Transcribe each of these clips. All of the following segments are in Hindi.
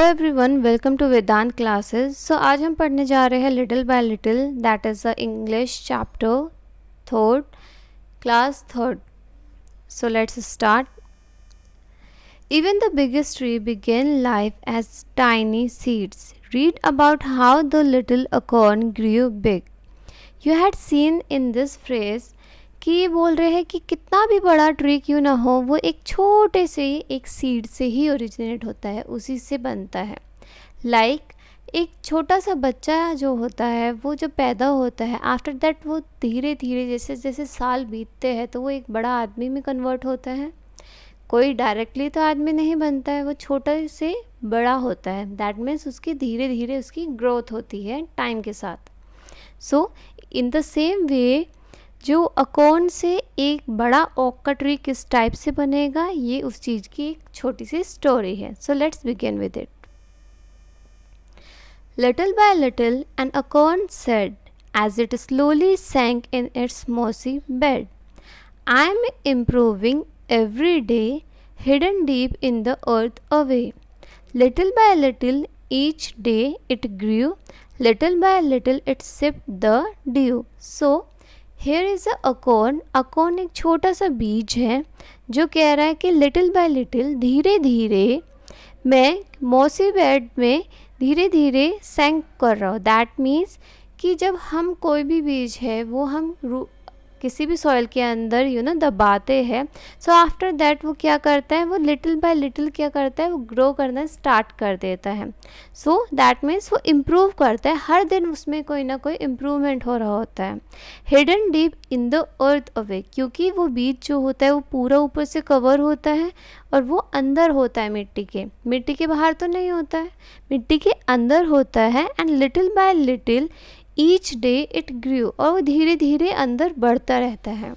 Everyone, welcome to Vedant classes. So आज हम पढ़ने जा रहे हैं little by little, that is the English chapter third, class third. So let's start. Even the biggest tree began life as tiny seeds. Read about how the little acorn grew big. You had seen in this phrase कि ये बोल रहे हैं कि कितना भी बड़ा ट्री क्यों ना हो, वो एक छोटे से एक सीड से ही ओरिजिनेट होता है, उसी से बनता है। एक छोटा सा बच्चा जो होता है वो जब पैदा होता है, आफ्टर दैट वो धीरे धीरे जैसे जैसे साल बीतते हैं तो वो एक बड़ा आदमी में कन्वर्ट होता है। कोई डायरेक्टली तो आदमी नहीं बनता है, वो छोटा से बड़ा होता है। दैट मीन्स उसकी धीरे धीरे उसकी ग्रोथ होती है टाइम के साथ। सो इन द सेम वे जो अकोन से एक बड़ा ओक का ट्री किस टाइप से बनेगा, ये उस चीज़ की एक छोटी सी स्टोरी है। So let's begin with it. Little by little an acorn said as it slowly sank in its mossy bed, I am improving every day, hidden deep in the earth away. Little by little each day it grew, little by little it sipped the dew. So here is a acorn. अकोन एक छोटा सा बीज है जो कह रहा है कि लिटिल बाय लिटिल, धीरे धीरे मैं मौसी बेड में धीरे धीरे सैंक कर रहा हूँ। दैट मीन्स कि जब हम कोई भी बीज है वो हम किसी भी सॉइल के अंदर दबाते हैं, सो आफ्टर दैट वो क्या करता है, वो लिटिल बाय लिटिल क्या करता है, वो ग्रो करना स्टार्ट कर देता है। सो दैट मीन्स वो इम्प्रूव करता है, हर दिन उसमें कोई ना कोई इम्प्रूवमेंट हो रहा होता है। Hidden deep in the earth away, क्योंकि वो बीज जो होता है वो पूरा ऊपर से कवर होता है और वो अंदर होता है मिट्टी के बाहर तो नहीं होता है, मिट्टी के अंदर होता है। And little by little each day it grew, और वो धीरे धीरे अंदर बढ़ता रहता है।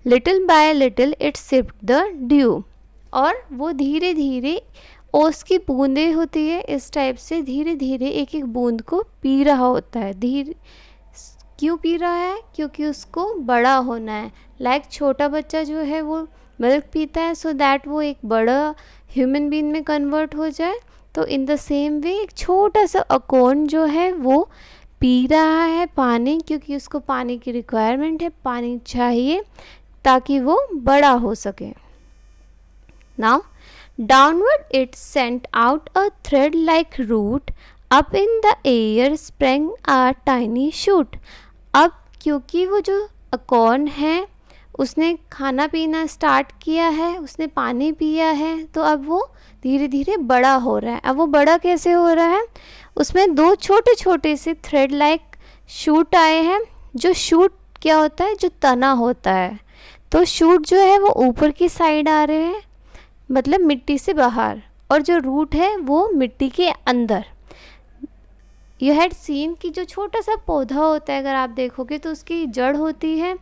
Little by little it sipped the due, और वो धीरे धीरे ओस की बूंदें होती है इस टाइप से धीरे धीरे एक एक बूंद को पी रहा होता है। धीरे क्यों पी रहा है, क्योंकि उसको बड़ा होना है। छोटा बच्चा जो है वो मिल्क पीता है सो दैट वो एक बड़ा ह्यूमन बीइंग में कन्वर्ट हो जाए। तो इन द सेम वे एक छोटा सा अकोन जो है वो पी रहा है पानी, क्योंकि उसको पानी की रिक्वायरमेंट है, पानी चाहिए ताकि वो बड़ा हो सके। Now downward it sent out a thread like root, up in the air spring a tiny shoot. अब क्योंकि वो जो अकॉर्न है उसने खाना पीना स्टार्ट किया है, उसने पानी पिया है, तो अब वो धीरे धीरे बड़ा हो रहा है। अब वो बड़ा कैसे हो रहा है, उसमें दो छोटे छोटे से थ्रेड लाइक शूट आए हैं। जो शूट क्या होता है, जो तना होता है, तो शूट जो है वो ऊपर की साइड आ रहे हैं, मतलब मिट्टी से बाहर, और जो रूट है वो मिट्टी के अंदर। यू हैड सीन कि जो छोटा सा पौधा होता है अगर आप देखोगे तो उसकी जड़ होती है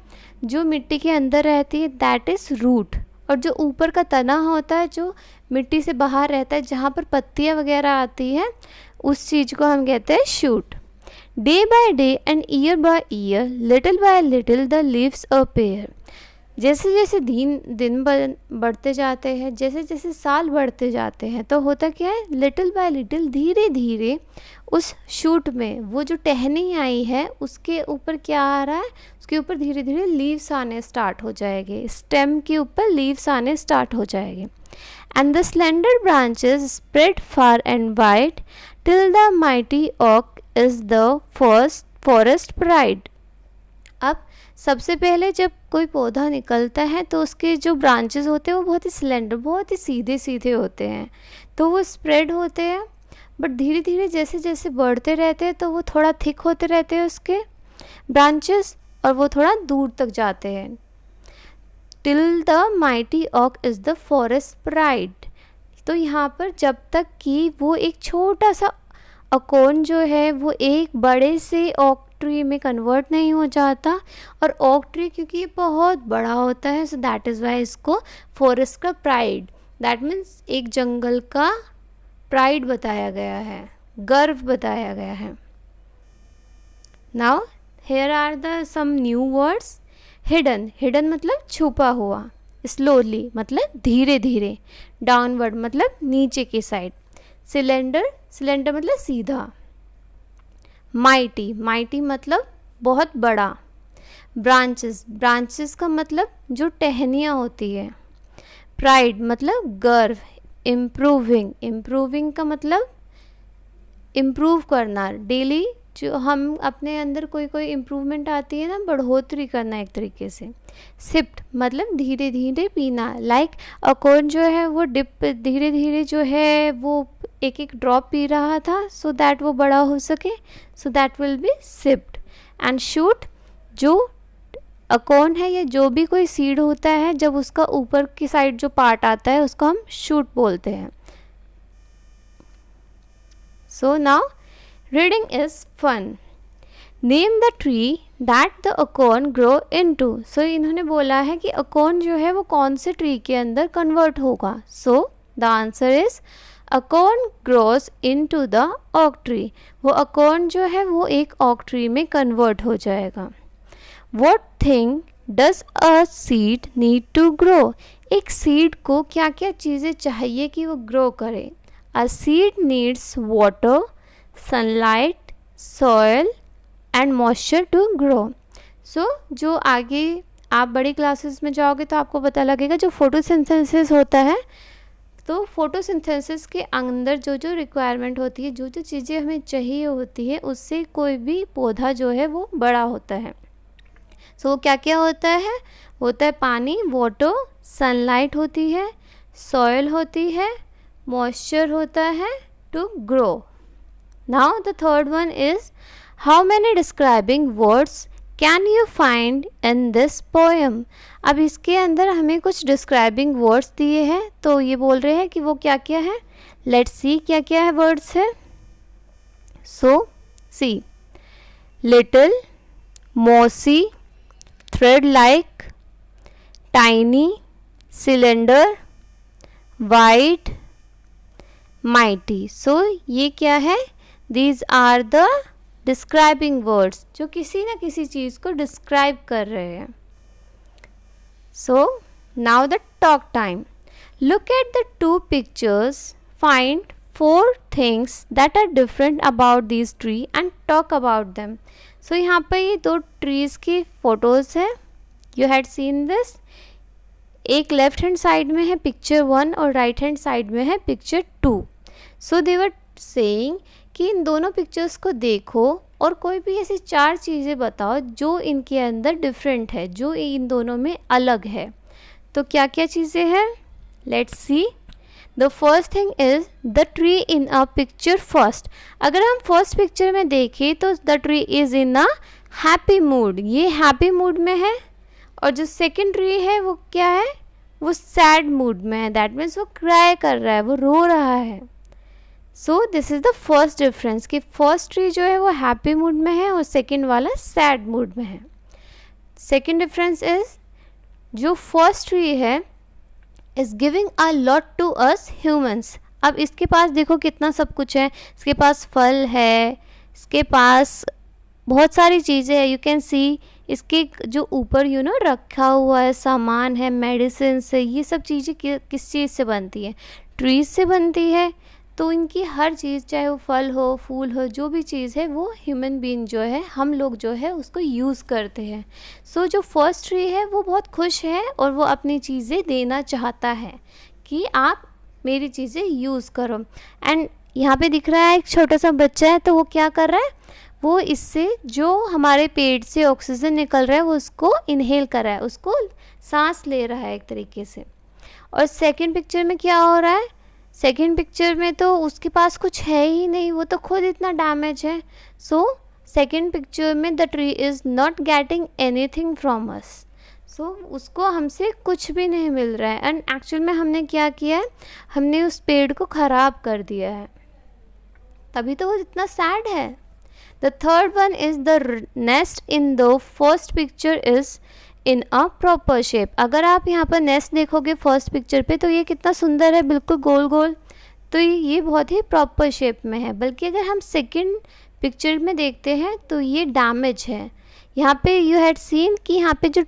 जो मिट्टी के अंदर रहती है, दैट इज़ रूट। और जो ईपर का तना होता है जो मिट्टी से बाहर रहता है, जहाँ पर पत्तियाँ वगैरह आती हैं, उस चीज़ को हम कहते हैं shoot. Day by day and year by year, little by little the leaves appear. जैसे जैसे दिन बढ़ते जाते हैं, जैसे जैसे साल बढ़ते जाते हैं, तो होता क्या है, लिटिल बाय लिटिल धीरे धीरे उस शूट में वो जो टहनी आई है उसके ऊपर क्या आ रहा है, उसके ऊपर धीरे धीरे लीव्स आने स्टार्ट हो जाएंगे, स्टेम के ऊपर लीव्स आने स्टार्ट हो जाएंगे। And the slender branches spread far and wide till the mighty oak is the first forest pride. अब सबसे पहले जब कोई पौधा निकलता है तो उसके जो ब्रांचेस होते हैं वो बहुत ही स्लेंडर, बहुत ही सीधे सीधे होते हैं, तो वो स्प्रेड होते हैं। बट धीरे धीरे जैसे जैसे बढ़ते रहते हैं तो वो थोड़ा थिक होते रहते हैं उसके ब्रांचेस, और वो थोड़ा दूर तक जाते हैं। Till the mighty oak is the forest pride. तो यहाँ पर जब तक कि वो एक छोटा सा अकोन जो है वो एक बड़े से ओक ट्री में कन्वर्ट नहीं हो जाता, और ओक ट्री क्योंकि ये बहुत बड़ा होता है, सो दैट इज़ वाई इसको फॉरेस्ट का प्राइड, दैट मीन्स एक जंगल का प्राइड बताया गया है, गर्व बताया गया है। Now here are the some new words. Hidden, hidden मतलब छुपा हुआ, स्लोली मतलब धीरे धीरे, डाउनवर्ड मतलब नीचे की साइड, सिलेंडर, सिलेंडर मतलब सीधा। माइटी, माइटी मतलब बहुत बड़ा। ब्रांचेस, ब्रांचेस का मतलब जो टहनियाँ होती है। प्राइड मतलब गर्व। इम्प्रूविंग, इम्प्रूविंग का मतलब इम्प्रूव करना, डेली जो हम अपने अंदर कोई कोई इम्प्रूवमेंट आती है ना, बढ़ोतरी करना एक तरीके से। सिप्ड मतलब धीरे धीरे पीना, लाइक अकॉर्न जो है वो डिप धीरे धीरे जो है वो एक एक ड्रॉप पी रहा था, सो दैट वो बड़ा हो सके, so that will be sipped. And shoot, जो अकॉर्न है या जो भी कोई सीड होता है, जब उसका ऊपर की साइड जो पार्ट आता है उसको हम शूट बोलते हैं। So now reading is fun. Name the tree that the acorn grow into. So इन्होंने बोला है कि acorn जो है वो कौन से ट्री के अंदर कन्वर्ट होगा. So the answer is acorn grows into the oak tree. वो acorn जो है वो एक oak tree में कन्वर्ट हो जाएगा. What thing does a seed need to grow? एक सीड को क्या क्या चीज़ें चाहिए कि वो ग्रो करे. A seed needs water, sunlight, soil and moisture to grow. So जो आगे आप बड़ी क्लासेस में जाओगे तो आपको पता लगेगा जो फोटोसिंथेसिस होता है, तो फोटोसिंथेसिस के अंदर जो जो रिक्वायरमेंट होती है, जो जो चीज़ें हमें चाहिए होती है, उससे कोई भी पौधा जो है वो बड़ा होता है. सो क्या क्या होता है पानी, वाटर, सनलाइट होती है, सॉयल होती है, मॉइस्चर होता है to grow. Now the third one is, how many describing words can you find in this poem? अब इसके अंदर हमें कुछ describing words दिए हैं, तो ये बोल रहे हैं कि वो क्या क्या है. Let's see क्या क्या है words है. So see, little, mossy, thread-like, tiny, cylinder, white, mighty. So ये क्या है? These are the describing words जो किसी ना किसी चीज़ को describe कर रहे हैं. So now the talk time. Look at the two pictures. Find 4 things that are different about these tree and talk about them. So यहाँ पे ये 2 trees की photos है. You had seen this. एक लेफ्ट हैंड साइड में है पिक्चर 1 और राइट हैंड साइड में है picture 2. So they were saying कि इन दोनों पिक्चर्स को देखो और कोई भी ऐसी 4 चीज़ें बताओ जो इनके अंदर डिफरेंट है, जो इन दोनों में अलग है. तो क्या क्या चीज़ें हैं? Let's see. The first thing is the tree in a picture first. अगर हम फर्स्ट पिक्चर में देखें तो the tree is in a happy mood, ये हैप्पी मूड में है. और जो सेकेंड ट्री है वो क्या है? वो सैड मूड में है. दैट मीन्स वो क्राई कर रहा है, वो रो रहा है. So this is the first difference कि फर्स्ट ट्री जो है वो हैप्पी मूड में है और सेकेंड वाला सैड मूड में है. सेकेंड डिफरेंस इज़ जो फर्स्ट ट्री है is giving a lot to us humans. अब इसके पास देखो कितना सब कुछ है. इसके पास फल है, इसके पास बहुत सारी चीज़ें हैं. यू कैन सी इसके जो ऊपर रखा हुआ है सामान है, मेडिसिन से, ये सब चीज़ें किस चीज़ से बनती है? ट्रीज से बनती है. तो इनकी हर चीज़, चाहे वो फल हो, फूल हो, जो भी चीज़ है वो ह्यूमन बीइंग जो है, हम लोग जो है उसको यूज़ करते हैं. सो जो फर्स्ट ट्री है वो बहुत खुश है और वो अपनी चीज़ें देना चाहता है कि आप मेरी चीज़ें यूज़ करो. एंड यहाँ पे दिख रहा है एक छोटा सा बच्चा है, तो वो क्या कर रहा है? वो इससे जो हमारे पेट से ऑक्सीजन निकल रहा है वो उसको इनहेल कर रहा है, उसको सांस ले रहा है एक तरीके से. और सेकेंड पिक्चर में क्या हो रहा है? सेकेंड पिक्चर में तो उसके पास कुछ है ही नहीं, वो तो खुद इतना डैमेज है. सो सेकेंड पिक्चर में the tree is not getting anything from us. So उसको हमसे कुछ भी नहीं मिल रहा है. एंड एक्चुअल में हमने क्या किया है? हमने उस पेड़ को ख़राब कर दिया है, तभी तो वो इतना सैड है. The third one is the nest in the first picture is in a proper shape. अगर आप यहाँ पर नेस्ट देखोगे फर्स्ट पिक्चर पे, तो ये कितना सुंदर है, बिल्कुल गोल गोल. तो ये बहुत ही प्रॉपर शेप में है. बल्कि अगर हम सेकंड पिक्चर में देखते हैं तो ये डैमेज है. यहाँ पे यू हैड सीन कि यहाँ पे जो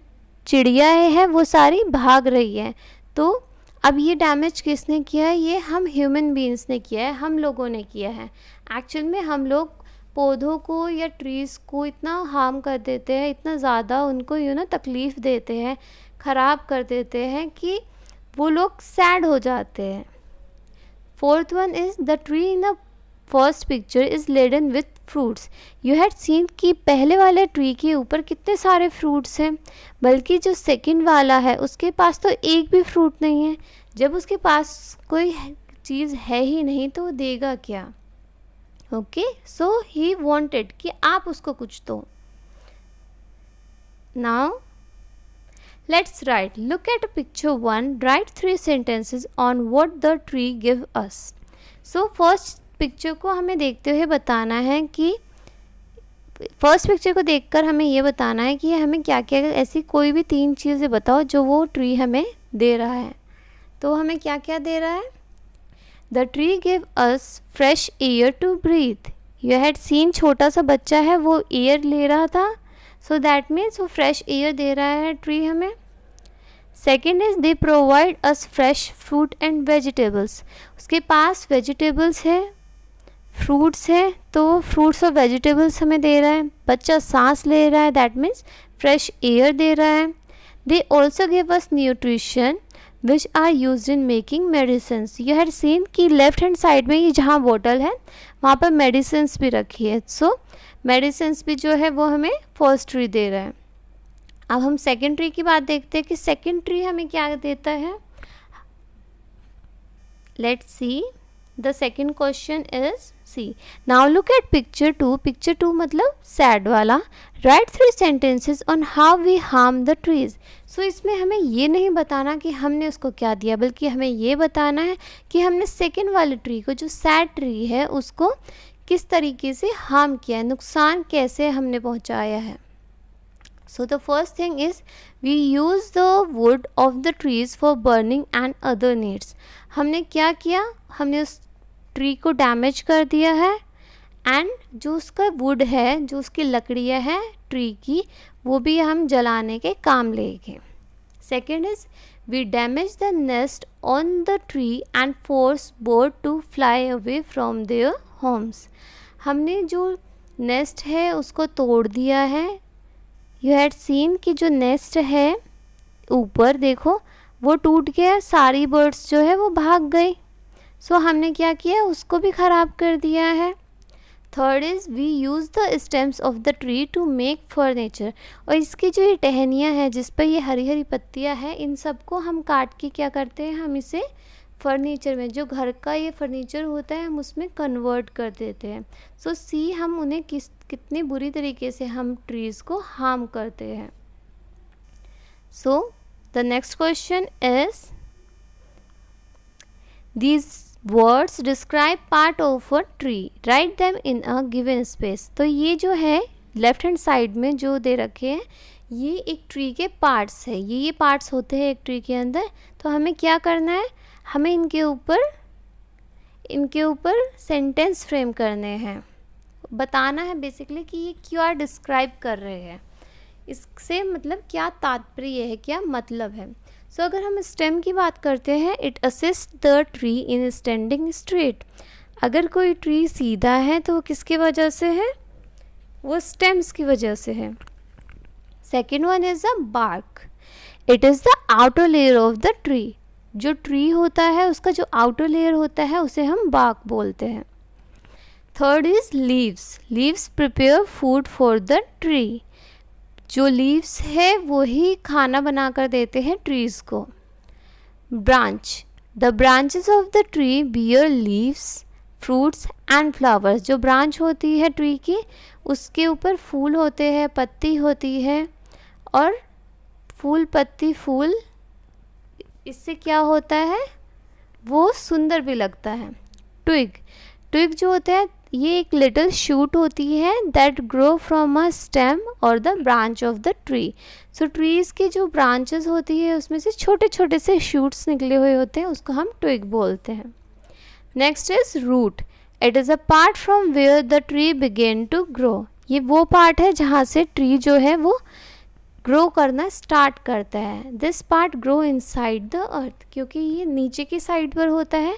चिड़िया है वो सारी भाग रही है. तो अब ये डैमेज किसने किया है? ये हम ह्यूमन बीइंग्स ने किया है, हम लोगों ने किया है। एक्चुअल में हम लोग पौधों को या ट्रीज़ को इतना हार्म कर देते हैं, इतना ज़्यादा उनको तकलीफ़ देते हैं, ख़राब कर देते हैं कि वो लोग सैड हो जाते हैं। Fourth one is the tree in the first picture is laden with fruits. You had seen कि पहले वाले ट्री के ऊपर कितने सारे फ्रूट्स हैं, बल्कि जो सेकंड वाला है उसके पास तो एक भी फ्रूट नहीं है। जब उसके पास कोई चीज़ है ही नहीं तो वो देगा क्या? ओके, सो ही वांटेड कि आप उसको कुछ दो। Now let's write. Look at picture 1. Write 3 sentences on what the tree give us. So first picture को हमें देखते हुए बताना है कि फर्स्ट पिक्चर को देखकर हमें ये बताना है कि हमें क्या क्या ऐसी कोई भी 3 चीज़ें बताओ जो वो ट्री हमें दे रहा है। तो हमें क्या क्या दे रहा है? The tree give us fresh air to breathe. You had seen छोटा सा बच्चा है वो एयर ले रहा था, सो दैट मीन्स वो फ्रेश एयर दे रहा है ट्री हमें। Second is they provide us fresh fruit and vegetables. उसके पास वेजिटेबल्स है, फ्रूट्स है, तो फ्रूट्स और वेजिटेबल्स हमें दे रहा है। बच्चा सांस ले रहा है, दैट मीन्स फ्रेश एयर दे रहा है। They also give us nutrition which are use in making medicine. You had seen कि लेफ्ट हैंड साइड में ये जहाँ बोतल है वहाँ पर मेडिसिन भी रखी है, सो मेडिसिन भी जो है वो हमें फर्स्ट ट्री दे रहा है। अब हम सेकेंड ट्री की बात देखते हैं कि सेकेंड ट्री हमें क्या देता है। Let's see, the second question is C. Now look at picture 2। Picture 2 मतलब सैड वाला। Write 3 sentences on how we harm the trees. So इसमें हमें ये नहीं बताना कि हमने उसको क्या दिया, बल्कि हमें ये बताना है कि हमने सेकेंड वाले ट्री को, जो सैड ट्री है, उसको किस तरीके से हार्म किया है, नुकसान कैसे हमने पहुंचाया है। So the first thing is we use the wood of the trees for burning and other needs. हमने क्या किया? हमने उस ट्री को डैमेज कर दिया है एंड जो उसका वुड है, जो उसकी लकड़ियाँ हैं ट्री की, वो भी हम जलाने के काम लेंगे। Second is we damage the nest on the tree and force bird to fly away from their homes. हमने जो नेस्ट है उसको तोड़ दिया है। यू हैड सीन कि जो नेस्ट है ऊपर देखो वो टूट गया, सारी बर्ड्स जो है वो भाग गई। सो हमने क्या किया? उसको भी ख़राब कर दिया है। Third is we use the stems of the tree to make furniture. और इसकी जो ये टहनियाँ हैं जिस पर ये हरी हरी पत्तियाँ हैं, इन सबको हम काट के क्या करते हैं? हम इसे फर्नीचर में, जो घर का ये फर्नीचर होता है, हम उसमें कन्वर्ट कर देते हैं। सो सी हम उन्हें कितनी बुरी तरीके से हम ट्रीज़ को हार्म करते हैं। So the next question is these words describe part of a tree, write them in a given space. तो ये जो है लेफ्ट हैंड साइड में जो दे रखे हैं, ये एक ट्री के पार्ट्स है। ये पार्ट्स होते हैं एक ट्री के अंदर। तो हमें क्या करना है? हमें इनके ऊपर सेंटेंस फ्रेम करने हैं, बताना है बेसिकली कि ये क्या डिस्क्राइब कर रहे हैं, इससे मतलब क्या तात्पर्य है, क्या मतलब है। सो अगर हम स्टेम की बात करते हैं, it assist the tree in standing straight. अगर कोई ट्री सीधा है तो वो किसकी वजह से है? वो स्टेम्स की वजह से है। Second one is a bark. It is the outer layer of the tree. जो ट्री होता है उसका जो आउटर लेयर होता है उसे हम बार्क बोलते हैं। Third is leaves. Leaves prepare food for the tree. जो लीव्स है वो ही खाना बनाकर देते हैं ट्रीज़ को। Branch. The branches of the tree bear leaves, fruits and flowers. जो ब्रांच होती है ट्री की, उसके ऊपर फूल होते हैं, पत्ती होती है, और फूल, पत्ती, फूल, इससे क्या होता है? वो सुंदर भी लगता है। ट्विग। ट्विग जो होता है ये एक लिटिल शूट होती है that grow from a stem और the branch of the tree. So trees की जो ब्रांचेस होती है उसमें से छोटे छोटे से शूट्स निकले हुए होते हैं, उसको हम ट्विग बोलते हैं। Next is root. It is a part from where the tree began to grow. ये वो पार्ट है जहाँ से ट्री जो है वो ग्रो करना स्टार्ट करता है। This part grow inside the earth, क्योंकि ये नीचे की साइड पर होता है,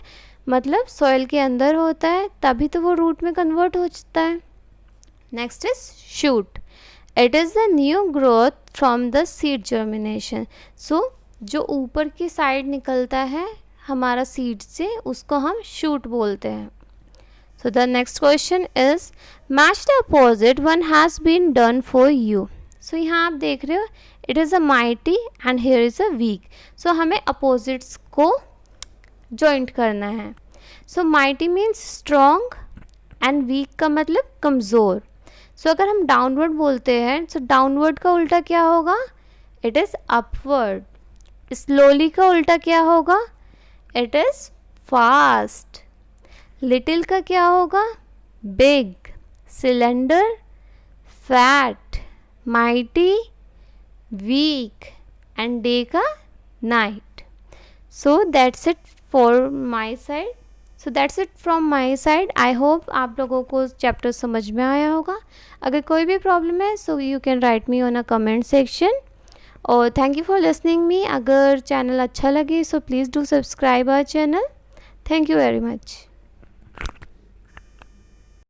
मतलब सॉइल के अंदर होता है, तभी तो वो रूट में कन्वर्ट हो जाता है। Next is shoot. It is the new growth from the seed germination. So जो ऊपर की साइड निकलता है हमारा सीड से, उसको हम शूट बोलते हैं। So the next question is match the opposite one has been done for you. So यहाँ आप देख रहे हो it is a mighty and here is a weak. So हमें अपोजिट्स को जॉइंट करना है। So mighty means strong and weak का मतलब कमज़ोर। सो अगर हम डाउनवर्ड बोलते हैं, सो डाउनवर्ड का उल्टा क्या होगा? It is upward. स्लोली का उल्टा क्या होगा? It is fast. लिटिल का क्या होगा? Big. Cylinder, fat. Mighty, weak. And day का night. So that's it for my side. So that's it from my side. I hope आप लोगों को चैप्टर समझ में आया होगा। अगर कोई भी प्रॉब्लम है so you can write me on a comment section. और thank you for listening me. अगर चैनल अच्छा लगे so please do subscribe our channel. Thank you very much.